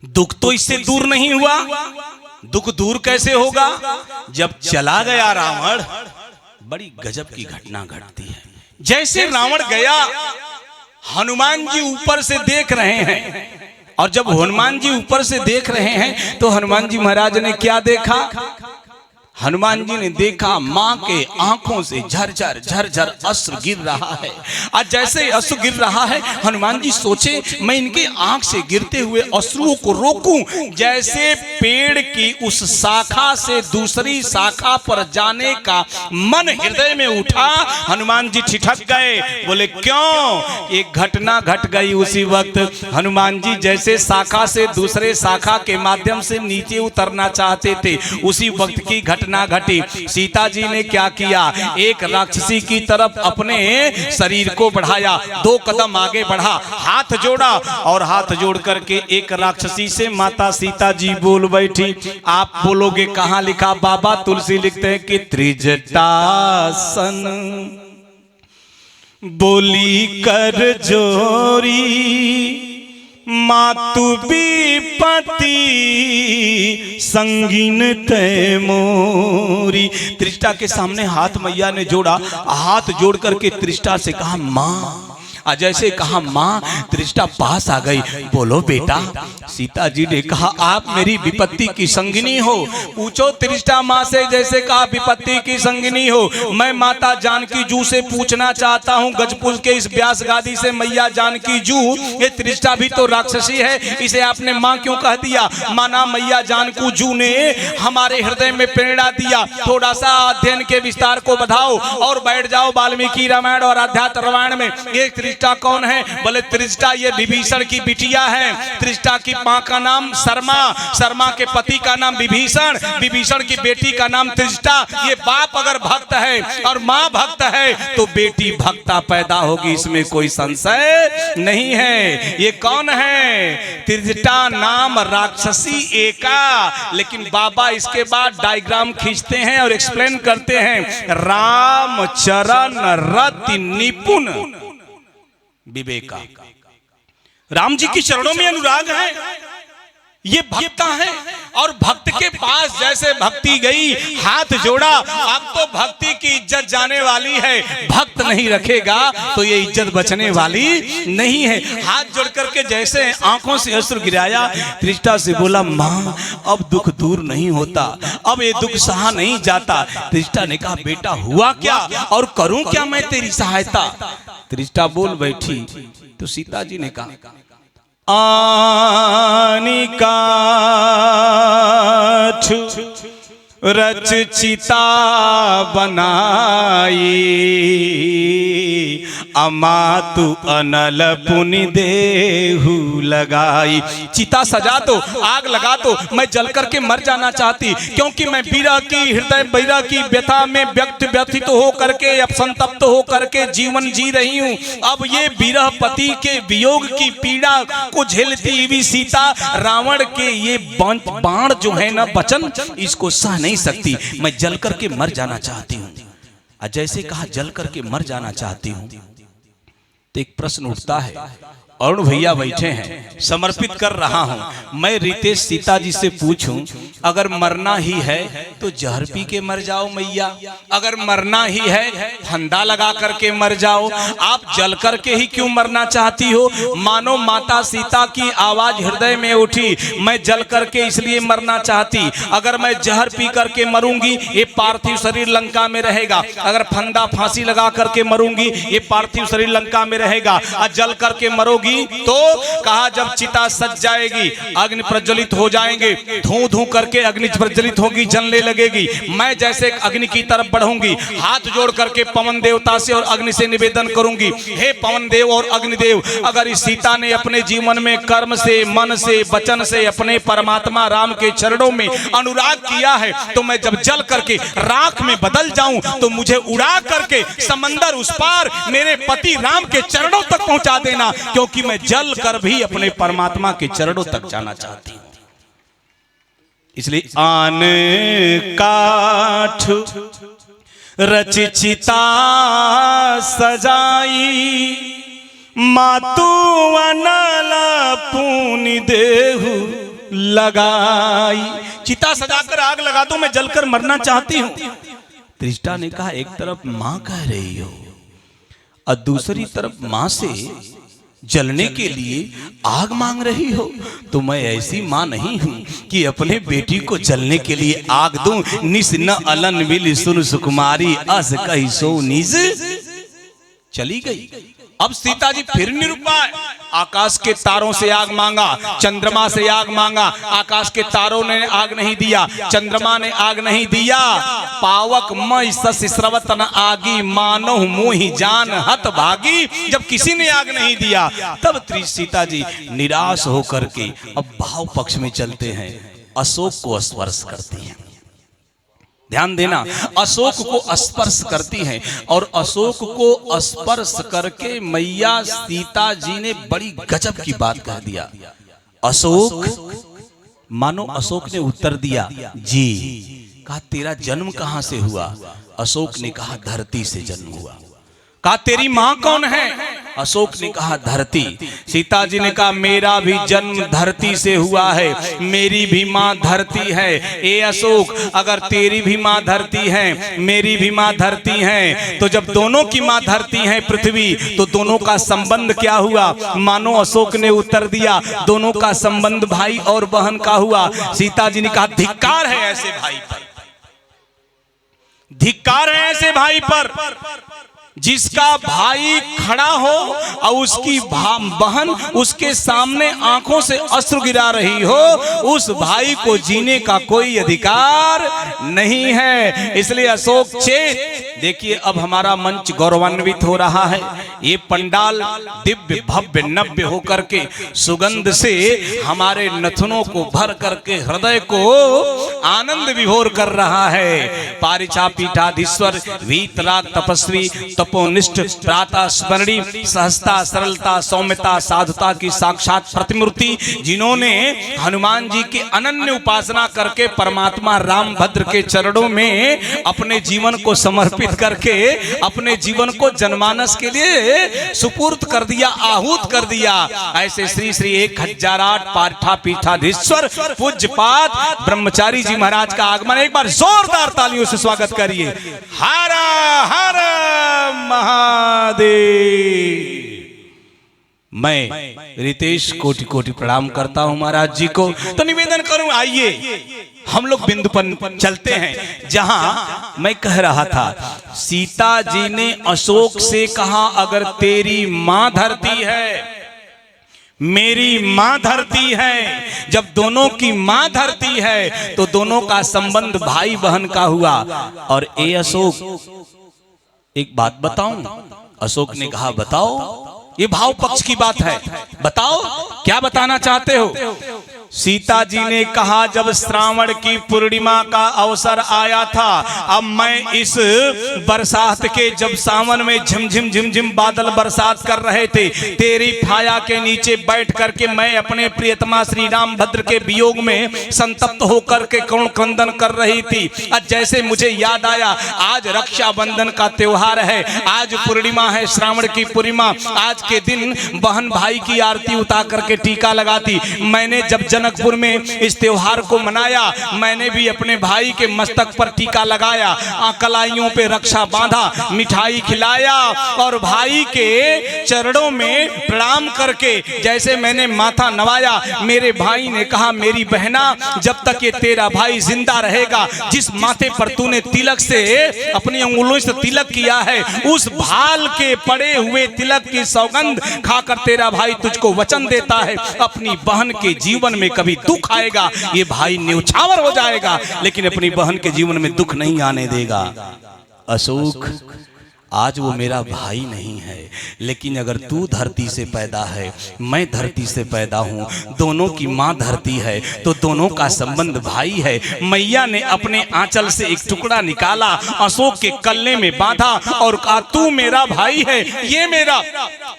दुख तो इससे दूर नहीं हुआ। दुख दूर कैसे होगा? जब चला गया रावण, बड़ी गजब की घटना घटती है। जैसे रावण गया, हनुमान जी ऊपर से देख रहे हैं, और जब हनुमान जी ऊपर से देख रहे हैं तो हनुमान जी महाराज ने क्या देखा? हनुमान जी ने देखा माँ के आंखों से झरझर झरझर अश्रु गिर रहा है। और जैसे अश्रु गिर रहा है, हनुमान जी सोचे मैं इनके आंख से गिरते हुए अश्रुओं को रोकूं। जैसे पेड़ की उस शाखा से दूसरी शाखा पर जाने का मन हृदय में उठा, हनुमान जी ठिठक गए। बोले क्यों? एक घटना घट गई उसी वक्त। हनुमान जी जैसे शाखा से दूसरे शाखा के माध्यम से नीचे उतरना चाहते थे, उसी वक्त की घटना घटना घटी। सीता जी ने क्या किया, एक राक्षसी की तरफ अपने शरीर को बढ़ाया, 2 कदम आगे बढ़ा, हाथ जोड़ा और हाथ जोड़ करके एक राक्षसी से माता सीता जी बोल बैठी। आप बोलोगे कहां लिखा बाबा? तुलसी लिखते हैं कि त्रिजटासन बोली कर जोरी मातु विपत्ति संगीन तय मोरी। त्रिष्टा के सामने हाथ मैया ने जोड़ा, हाथ जोड़ करके त्रिष्टा से कहा माँ। जैसे कहा माँ, त्रिष्टा पास आ गई। बोलो बेटा। सीता जी ने कहा आप मेरी विपत्ति की संगिनी हो। पूछो त्रिष्टा माँ से, जैसे कहा विपत्ति की संगिनी हो। मैं माता जानकी जू से पूछना चाहता हूँ, गजपुर के इस व्यास गादी से, मैया जानकी जू, ये त्रिष्टा भी तो राक्षसी है, इसे आपने माँ क्यों कह दिया? माना मैया जानकी जू ने हमारे हृदय में प्रेरणा दिया, थोड़ा सा अध्ययन के विस्तार को बढ़ाओ और बैठ जाओ वाल्मीकि रामायण और अध्यात्म रामायण में। ये त्रिष्टा कौन है? बोले त्रिष्टा ये विभीषण की बिटिया है। त्रिष्टा की मां का नाम शर्मा, शर्मा के पति का नाम विभीषण, विभीषण की बेटी का नाम त्रिष्टा। ये बाप अगर भक्त है और मां भक्त है तो बेटी भक्ता पैदा होगी, इसमें कोई संशय नहीं है। ये कौन है? त्रिष्टा नाम राक्षसी एका। लेकिन बाबा इसके बाद डायग्राम खींचते हैं और एक्सप्लेन करते हैं, राम चरण रति निपुण विवेका। राम जी की चरणों में अनुराग है, ये भक्त है। और भक्त के पास जैसे भक्ति गई, हाथ जोड़ा, अब तो भक्ति की इज्जत जाने वाली है। भक्त नहीं रखेगा तो ये इज्जत बचने वाली नहीं है। हाथ जोड़ करके जैसे आंखों से अश्रु गिराया, त्रिष्टा से बोला माँ अब दुख दूर नहीं होता, अब ये दुख सहा नहीं जाता। त्रिष्टा ने कहा बेटा हुआ क्या और करूं क्या मैं तेरी सहायता? त्रिष्टा बोल बैठी तो सीता जी ने कहा आनिका रच चिता बनाई अमातु अनल पुनि देहु लगाई। चिता सजा दो, आग लगा दो, मैं जल करके मर जाना चाहती, क्योंकि मैं विरह की हृदय विरह की व्यथा में व्यथित हो करके, अब संतप्त हो करके जीवन जी रही हूँ। अब ये विरह पति के वियोग की पीड़ा को झेलती हुई सीता रावण के ये बाण जो है ना वचन, इसको सह नहीं सकती, मैं जल करके मर जाना चाहती हूँ। जैसे कहा जल करके मर जाना चाहती हूँ तो एक प्रश्न उठता है। अरुण भैया बैठे हैं, समर्पित कर रहा हूं मैं। रितेश सीता जी से पूछूं अगर मरना ही है तो जहर पी के मर जाओ मैया, अगर मरना ही है फंदा लगा करके मर जाओ, आप जल करके ही क्यों मरना चाहती हो? मानो माता सीता की आवाज हृदय में उठी, मैं जल करके इसलिए मरना चाहती, अगर मैं जहर पी करके मरूंगी ये पार्थिव शरीर लंका में रहेगा, अगर फंदा फांसी लगा करके मरूंगी ये पार्थिव शरीर लंका में रहेगा, और जल करके मरोगी तो कहा जब चिता सज जाएगी, अग्नि प्रज्वलित हो जाएंगे, धू धू करके अग्नि प्रज्वलित होगी, जलने लगेगी। मैं जैसे अग्नि की तरफ बढ़ूंगी, हाथ जोड़ करके पवन देवता से और अग्नि से निवेदन करूंगी, हे पवन देव और अग्निदेव, अगर इस सीता ने अपने जीवन में कर्म से, मन से, वचन से अपने परमात्मा राम के चरणों में अनुराग किया है, तो मैं जब जल करके राख में बदल जाऊं तो मुझे उड़ा करके समंदर उस पार मेरे पति राम के चरणों तक पहुंचा देना, क्योंकि मैं जल कर भी अपने परमात्मा के चरणों तक जाना चाहती हूं। इसलिए आन काठ रच चिता सजाई मातु अनल पुनि देहु लगाई। चिता सजाकर आग लगा दो, मैं जलकर मरना चाहती हूं। त्रिष्टा ने कहा एक तरफ मां कह रही हो और दूसरी तरफ मां से जलने के लिए आग मांग रही हो, तो मैं ऐसी मां नहीं हूं कि अपने बेटी को जलने के लिए आग दूं। निस न अलन मिली सुन सुकुमारी अस कही सो निज चली गई। अब सीता जी फिर निरुपाय, आकाश के तारों से आग मांगा, चंद्रमा से आग मांगा, आकाश के तारों ने आग नहीं दिया, चंद्रमा ने आग नहीं दिया। पावक मई सस स्रवतन आगी मानो मोहि जान हत भागी। जब किसी ने आग नहीं दिया तब सीता जी निराश होकर के अब भाव पक्ष में चलते हैं, अशोक को स्पर्श करती हैं। ध्यान देना, अशोक को स्पर्श करती हैं और अशोक को स्पर्श करके मैया सीता जी ने बड़ी गजब की बात कह दिया। अशोक, मानो अशोक ने उत्तर दिया जी। कहा तेरा जन्म कहां से हुआ? अशोक ने कहा धरती से जन्म हुआ। कहा तेरी मां कौन है? अशोक ने कहा धरती। सीता जी ने कहा मेरा भी जन्म धरती से हुआ है, मेरी भी मां धरती है। ए अशोक, अगर तेरी भी मां धरती है, मेरी भी मां धरती है, तो जब दोनों की मां धरती है पृथ्वी, तो दोनों का संबंध क्या हुआ? मानो अशोक ने उत्तर दिया दोनों का संबंध भाई और बहन का हुआ। सीता जी ने कहा धिक्कार है ऐसे भाई पर, धिक्कार है ऐसे भाई पर जिसका भाई खड़ा हो और उसकी बहन उसके सामने आंखों से अश्रु गिरा रही हो, उस भाई को जीने का कोई अधिकार नहीं है। इसलिए अशोक चेत। देखिए अब हमारा मंच गौरवान्वित हो रहा है। ये पंडाल दिव्य भव्य नव्य होकर के सुगंध से हमारे नथनों को भर करके हृदय को आनंद विभोर कर रहा है। पारिचा पीठाधीश्वर वीतराग तपस्वी तपोनिष्ठ प्रातः स्मरणी सहजता सरलता सौम्यता साधुता की साक्षात प्रतिमूर्ति, जिन्होंने हनुमान जी की अनन्य उपासना करके परमात्मा रामभद्र के चरणों में अपने जीवन को समर्पित करके अपने जीवन को जनमानस के लिए सुपुर्द कर दिया, आहूत कर दिया। ऐसे श्री श्री 1008 पाठा पीठाधीश्वर पूज्यपाद ब्रह्मचारी जी महाराज का आगमन एक बार जोरदार तालियों से स्वागत करिए। हर हर महादेव। मैं रितेश कोटि कोटि प्रणाम करता हूं महाराज जी को। तो निवेदन करूं, आइए हम लोग बिंदु पर चलते हैं जहां मैं कह रहा था सीता जी ने अशोक से कहा अगर तेरी मां धरती है, मेरी मां धरती है, जब दोनों की मां धरती है तो दोनों का संबंध भाई बहन का हुआ। और ए अशोक एक बात बताऊं? अशोक ने कहा बताओ। ये भाव पक्ष की बात है, बताओ क्या बताना चाहते हो? सीता जी ने कहा जब श्रावण की पूर्णिमा का अवसर आया था, अब मैं इस बरसात के जब सावन में झिमझिम झिमझिम बादल बरसात कर रहे थे, तेरी छाया के नीचे बैठ करके मैं अपने प्रियतमा श्री रामभद्र के वियोग में संतप्त होकर के करुण क्रंदन कर रही थी। आज जैसे मुझे याद आया आज रक्षाबंधन का त्योहार है, आज पूर्णिमा है, श्रावण की पूर्णिमा, आज के दिन बहन भाई की आरती उतार करके टीका लगाती। मैंने जब जनकपुर में इस त्योहार को मनाया, मैंने भी अपने भाई के मस्तक पर टीका लगाया, कलाइयों पे रक्षा बांधा, मिठाई खिलाया और भाई के चरणों में प्रणाम करके जैसे मैंने माथा नवाया, मेरे भाई ने कहा मेरी बहना जब तक ये तेरा भाई जिंदा रहेगा, जिस माथे पर तूने तिलक से अपनी अंगुलियों से तिलक किया है, उस भाल के पड़े हुए तिलक की सौगंध खाकर तेरा भाई तुझको वचन देता है अपनी बहन के जीवन में कभी दुख आएगा ये भाई न्यौछावर हो जाएगा, लेकिन अपनी बहन के जीवन में दुख नहीं आने देगा। अशोक आज वो मेरा भाई नहीं है, लेकिन अगर तू धरती से पैदा है, मैं धरती से पैदा हूँ, दोनों की माँ धरती है, तो दोनों का संबंध भाई है। मैया ने अपने आंचल से एक टुकड़ा निकाला, अशोक के कल्ले में बांधा और कहा तू मेरा भाई है, ये मेरा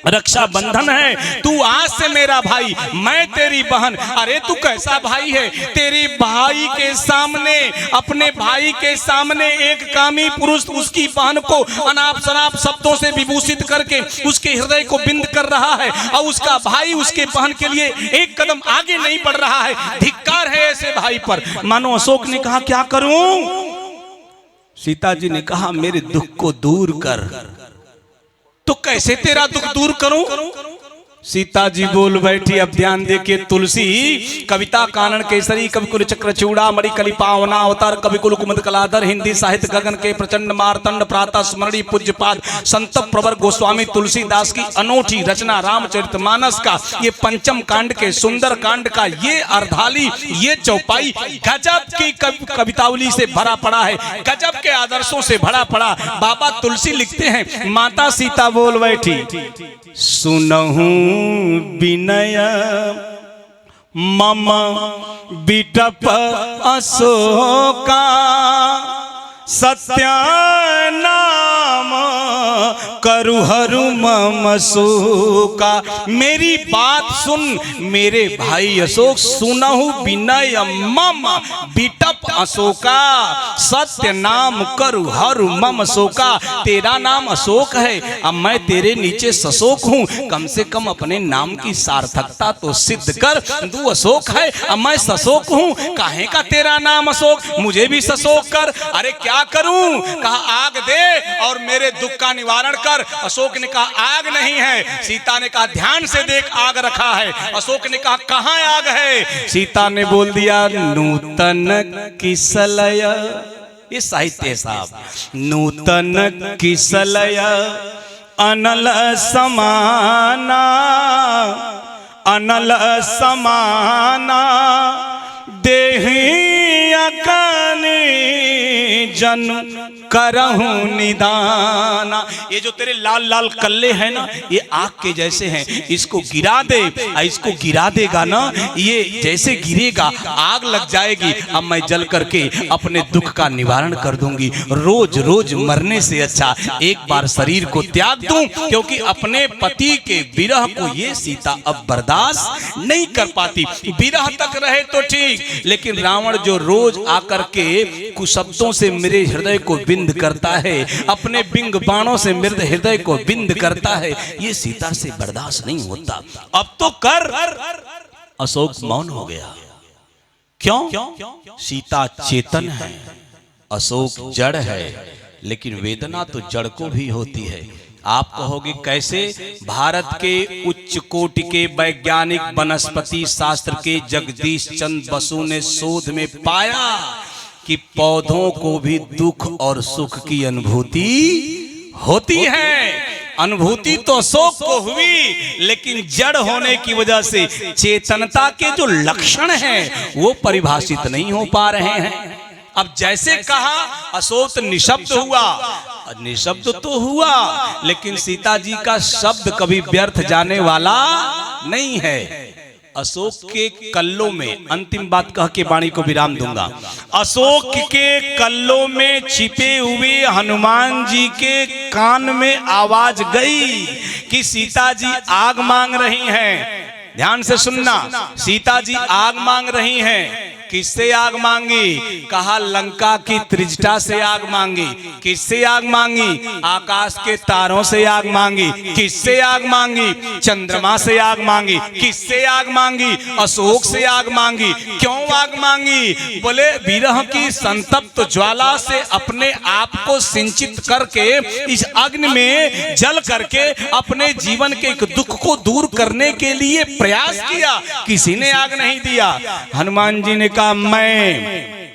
रक्षा बंधन है, तू आज से मेरा भाई, मैं तेरी बहन। अरे तू कैसा भाई है? तेरी भाई के सामने, अपने भाई के सामने एक कामी पुरुष उसकी बहन को अनाप शराब शब्दों से विभूषित करके उसके हृदय को बिंद कर रहा है और उसका भाई उसके बहन के लिए एक कदम आगे नहीं बढ़ रहा है। धिक्कार है ऐसे भाई पर। मानो अशोक ने कहा क्या करूं? सीता जी ने कहा मेरे दुख को दूर कर। तो कैसे तेरा दुख दूर करूं? सीता जी बोल बैठी। अब ध्यान देखिए, तुलसी कविता कानन केसरी, कवि कुल चक्र चूड़ामणि कलि पावना अवतार, कवि कुल कुमुद कलाधर, हिंदी साहित्य गगन के प्रचंड मारतंड, प्रातः स्मरणी पूज्यपाद संत प्रवर गोस्वामी तुलसीदास की अनोखी रचना रामचरितमानस का ये पंचम कांड के सुंदर कांड का ये अर्धाली, ये चौपाई गजब की कवितावली से भरा पड़ा है, गजब के आदर्शों से भरा पड़ा। बाबा तुलसी लिखते हैं, माता सीता बोल बैठी, सुनहूं विनय मम बिटप अशोका, सत्यानाम करु हरु मम शोका। मेरी बात सुन मेरे भाई अशोक, सुनहु विनय मम बिटप अशोका। सत्य नाम करु हरु मम शोका। तेरा नाम अशोक है, अब मैं तेरे नीचे सशोक हूँ, कम से कम अपने नाम की सार्थकता तो सिद्ध कर। तू अशोक है, अब मैं सशोक हूँ, काहे का तेरा नाम अशोक, मुझे भी सशोक कर। अरे क्या करूं? कहा आग दे और मेरे दुख का निवारण कर। अशोक ने कहा आग नहीं है। सीता ने कहा ध्यान से देख आग रखा है। अशोक ने कहा कहां आग है? सीता ने बोल दिया नूतन किसलय। ये साहित्य साहब, नूतन किसलय अनल समाना, अनल समाना देहि अकानी जन करहूं निदाना। ये जो तेरे लाल लाल कल्ले हैं ना, ये आग के जैसे हैं, इसको गिरा दे। इसको गिरा देगा ना, ये जैसे गिरेगा आग लग जाएगी। अब मैं जल करके अपने दुख का निवारण कर दूंगी। रोज रोज मरने से अच्छा एक बार शरीर को त्याग दूं, क्योंकि अपने पति के विरह को ये सीता अब बर्दाश्त नहीं कर पाती। विरह तक रहे तो ठीक, लेकिन रावण जो रोज आकर के कुशब्दों से मेरे हृदय को बिंद करता है, अपने बिंग बाणों से मेरे हृदय को बिंद करता है, ये सीता से बर्दाश्त नहीं होता। अब तो कर। अशोक मौन हो गया। क्यों? सीता चेतन है, अशोक जड़ है, लेकिन वेदना तो जड़ को भी होती है। आप कहोगे कैसे? भारत के उच्च कोटि के वैज्ञानिक वनस्पति शास्त्र के जगदीश चंद्र बसु ने शोध में पाया कि पौधों को भी दुख और सुख की अनुभूति होती है। अनुभूति तो अशोक को हुई, लेकिन जड़ होने की वजह से चेतनता के जो लक्षण हैं वो परिभाषित नहीं हो पा रहे हैं। अब जैसे कहा अशोक निशब्द हुआ, निशब्द तो हुआ, लेकिन सीता जी का शब्द कभी व्यर्थ जाने वाला नहीं है। अशोक के कल्लों में, अंतिम बात कह के वाणी को विराम दूंगा, अशोक के कल्लों में छिपे हुए हनुमान जी के कान में आवाज गई कि सीता जी आग मांग रही हैं। ध्यान से सुनना, सीता जी आग मांग रही हैं। किससे आग मांगी? कहा लंका की त्रिजटा से आग मांगी। किससे आग मांगी? आकाश के तारों से आग मांगी। किससे आग मांगी? चंद्रमा से आग मांगी। किससे आग मांगी? अशोक से आग मांगी। क्यों आग मांगी? बोले विरह की संतप्त ज्वाला से अपने आप को सिंचित करके इस अग्नि में जल करके अपने जीवन के एक दुख को दूर करने के लिए प्रयास किया। किसी ने आग नहीं दिया। हनुमान जी ने मैं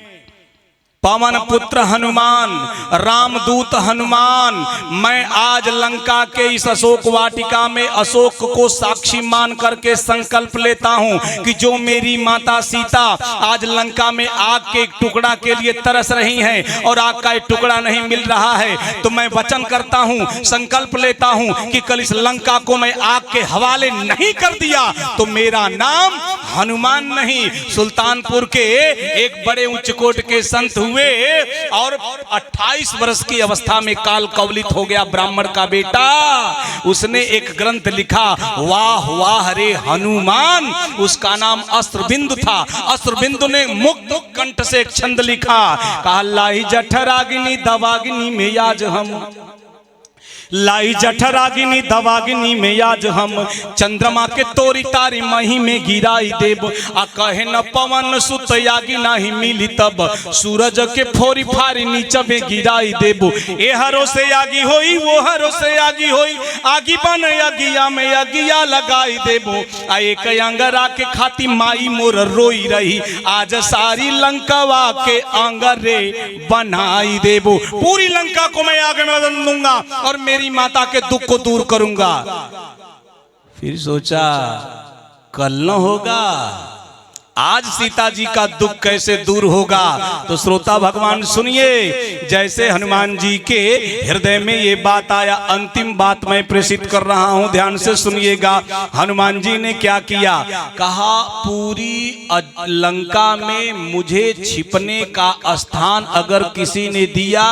पवन पुत्र हनुमान, रामदूत हनुमान, मैं आज लंका के इस अशोक वाटिका में अशोक को साक्षी मान करके संकल्प लेता हूं कि जो मेरी माता सीता आज लंका में आग के एक टुकड़ा के लिए तरस रही हैं और आग का एक टुकड़ा नहीं मिल रहा है, तो मैं वचन करता हूं, संकल्प लेता हूं कि कल इस लंका को मैं आग के हवाले नहीं कर दिया तो मेरा नाम हनुमान नहीं। सुल्तानपुर के एक बड़े उच्च कोट के संत हुए और 28 वर्ष की अवस्था में काल कवलित हो गया ब्राह्मण का बेटा। उसने एक ग्रंथ लिखा, वाह वाह रे हनुमान। उसका नाम अस्त्रबिंदु था। अस्त्रबिंदु ने मुक्त कंठ से एक छंद लिखा, कहा लाई जठरागिनी दवागिनी में आज हम, लाई जठरागिनी दवागिनी में आज हम, चंद्रमा के तोरी तारी मही में गिराई देव, आ कहे न पवन सुत यागी नाही मिली तब, सूरज के फोरी फारी नीचे में गिराई देव। ए हरो से आगी होई, वो हरो से आगी होई, आगी बन अगिया में अगिया लगाई देबो। आ एक अंगरा के खाती माई मोर रोई रही, आज सारी लंकावा के अंगरे बनाई देबो। पूरी लंका को मैं आग में बदल दूंगा और मेरी माता के दुख को दूर करूंगा। फिर सोचा कल न होगा, आज सीता जी का दुख कैसे दूर होगा? तो श्रोता भगवान सुनिए, जैसे हनुमान जी के हृदय में ये बात आया, अंतिम बात मैं प्रेषित कर रहा हूं, ध्यान से सुनिएगा। हनुमान जी ने क्या किया? कहा पूरी लंका में मुझे छिपने का स्थान अगर किसी ने दिया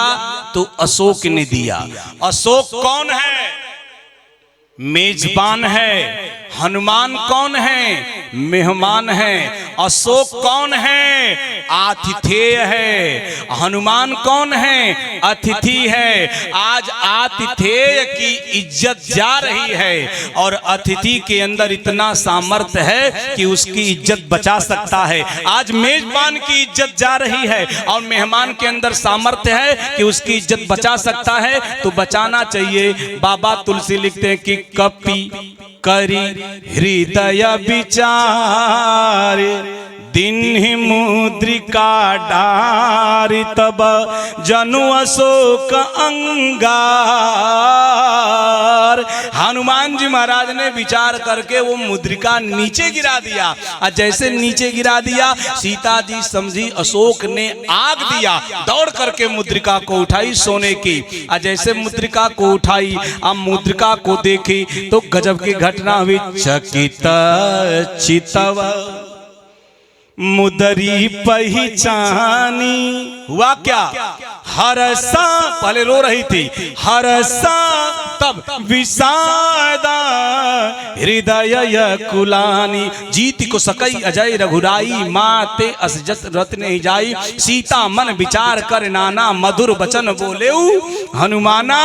तो अशोक ने दिया। अशोक कौन है? मेजबान है। हनुमान कौन है? मेहमान है। अशोक कौन है? आतिथेय है। हनुमान कौन है? अतिथि है। आज आतिथेय की इज्जत जा रही है और अतिथि के अंदर इतना सामर्थ्य है कि उसकी इज्जत बचा सकता है। आज मेजबान की इज्जत जा रही है और मेहमान के अंदर सामर्थ्य है कि उसकी इज्जत बचा सकता है, तो बचाना चाहिए। बाबा तुलसी लिखते हैं कि कपि करी हृदय विचार, दिन मुद्रिका डारि तब जनु अशोक अंगार। हनुमान जी महाराज ने विचार करके वो मुद्रिका नीचे गिरा दिया और जैसे नीचे गिरा दिया, सीता जी समझी अशोक ने आग दिया, दौड़ करके मुद्रिका को उठाई सोने की। और जैसे मुद्रिका को उठाई, अब मुद्रिका को देखी तो गजब की घटना हुई। चकित चितव मुदरी पहचानी। हुआ क्या? हरसा, पहले रो रही थी, हरसा तब विषादा हृदय कुलानी। जीत को सकई अजय रघुराई, माते असजत रत्न ही जाई। सीता मन विचार कर नाना, मधुर वचन बोले हनुमाना।